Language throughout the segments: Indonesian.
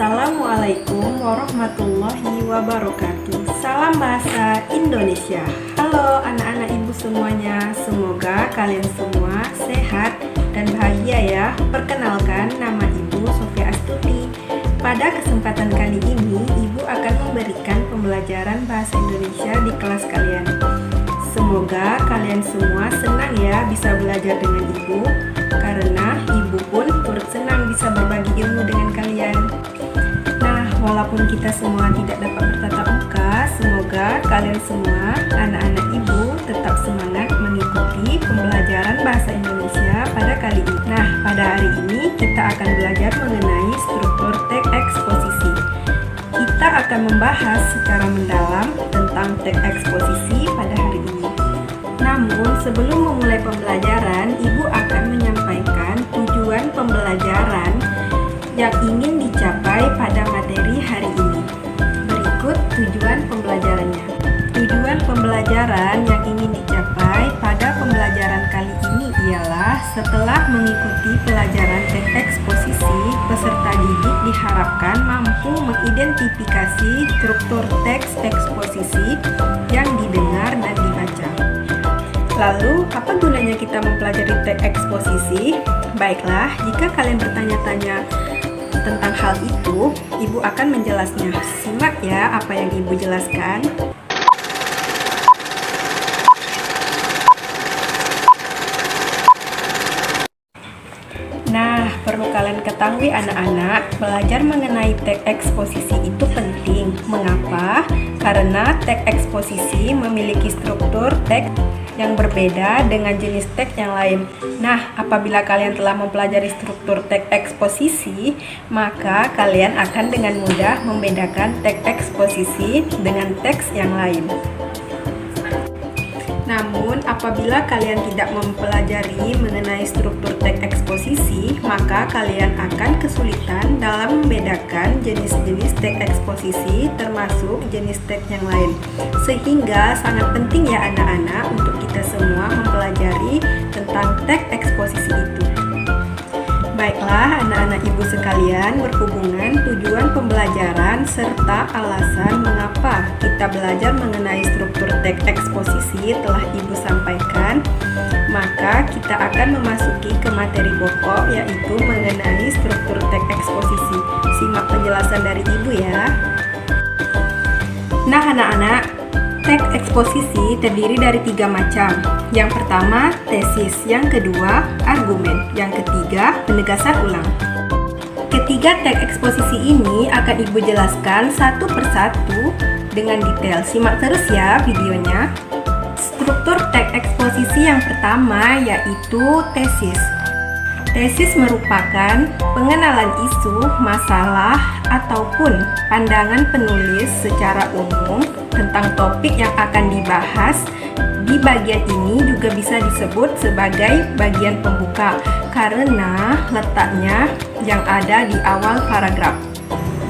Assalamualaikum warahmatullahi wabarakatuh. Salam bahasa Indonesia. Halo anak-anak ibu semuanya. Semoga kalian semua sehat dan bahagia ya. Perkenalkan, nama ibu Sofia Astuti. Pada kesempatan kali ini, ibu akan memberikan pembelajaran bahasa Indonesia di kelas kalian. Semoga kalian semua senang ya bisa belajar dengan ibu, karena ibu pun turut senang bisa berbagi ilmu dengan kalian. Nah, walaupun kita semua tidak dapat bertatap muka, semoga kalian semua, anak-anak ibu, tetap semangat mengikuti pembelajaran bahasa Indonesia pada kali ini. Nah, pada hari ini kita akan belajar mengenai struktur teks eksposisi. Kita akan membahas secara mendalam tentang teks eksposisi pada hari ini. Namun, sebelum memulai pembelajaran, ibu akan menyampaikan tujuan pembelajaran yang ingin dicapai pada materi hari ini. Berikut tujuan pembelajarannya. Tujuan pembelajaran yang ingin dicapai pada pembelajaran kali ini ialah setelah mengikuti pelajaran teks eksposisi, peserta didik diharapkan mampu mengidentifikasi struktur teks eksposisi yang didengar dan dibaca. Lalu, apa gunanya kita mempelajari teks eksposisi? Baiklah, jika kalian bertanya-tanya tentang hal itu, ibu akan menjelasnya. Simak ya apa yang ibu jelaskan. Nah, perlu kalian ketahui anak-anak, belajar mengenai teks eksposisi itu penting. Mengapa? Karena teks eksposisi memiliki struktur teks yang berbeda dengan jenis teks yang lain. Nah, apabila kalian telah mempelajari struktur teks eksposisi, maka kalian akan dengan mudah membedakan teks eksposisi dengan teks yang lain. Namun, apabila kalian tidak mempelajari mengenai struktur teks eksposisi, maka kalian akan kesulitan dalam membedakan jenis-jenis teks eksposisi termasuk jenis teks yang lain. Sehingga sangat penting ya anak-anak untuk kita semua mempelajari tentang teks eksposisi itu. Baiklah anak-anak ibu sekalian, berhubungan tujuan pembelajaran serta alasan mengapa kita belajar mengenai struktur teks eksposisi telah ibu sampaikan, maka kita akan memasuki ke materi pokok, yaitu mengenai struktur teks eksposisi. Simak penjelasan dari ibu ya. Nah anak-anak, teks eksposisi terdiri dari 3 macam. Yang pertama, tesis. Yang kedua, argumen. Yang ketiga, penegasan ulang. Ketiga teks eksposisi ini akan ibu jelaskan satu persatu dengan detail. Simak terus ya videonya. Struktur teks eksposisi yang pertama yaitu tesis. Tesis merupakan pengenalan isu, masalah, ataupun pandangan penulis secara umum tentang topik yang akan dibahas. Di bagian ini juga bisa disebut sebagai bagian pembuka karena letaknya yang ada di awal paragraf.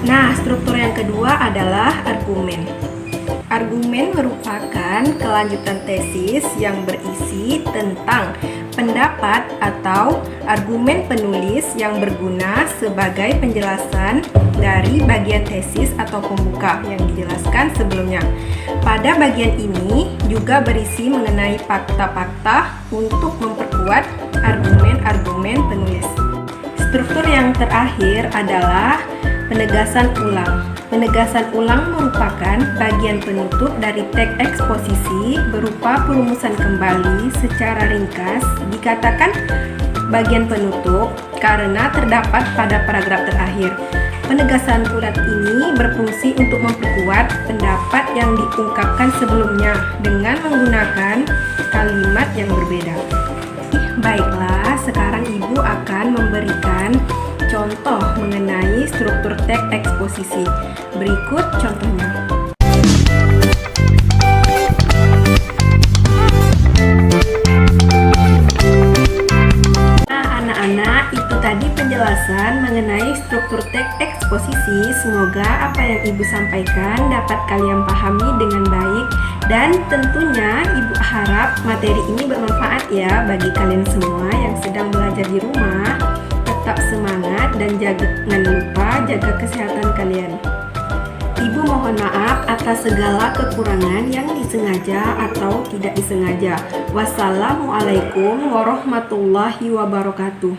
Nah, struktur yang kedua adalah argumen. Argumen merupakan kelanjutan tesis yang berisi tentang pendapat atau argumen penulis yang berguna sebagai penjelasan dari bagian tesis atau pembuka yang dijelaskan sebelumnya. Pada bagian ini juga berisi mengenai fakta-fakta untuk memperkuat argumen-argumen penulis. Struktur yang terakhir adalah penegasan ulang. Penegasan ulang merupakan bagian penutup dari teks eksposisi berupa perumusan kembali secara ringkas. Dikatakan bagian penutup karena terdapat pada paragraf terakhir. Penegasan ulang ini berfungsi untuk memperkuat pendapat yang diungkapkan sebelumnya dengan menggunakan kalimat yang berbeda. Baiklah, sekarang ibu akan memberikan contoh mengenai struktur teks eksposisi. Berikut contohnya. Nah, anak-anak, itu tadi penjelasan mengenai struktur teks eksposisi. Semoga apa yang ibu sampaikan dapat kalian pahami dengan baik, dan tentunya ibu harap materi ini bermanfaat ya bagi kalian semua yang sedang belajar di rumah. tetap semangat dan jangan lupa jaga kesehatan kalian. Ibu mohon maaf atas segala kekurangan yang disengaja atau tidak disengaja. Wassalamualaikum warahmatullahi wabarakatuh.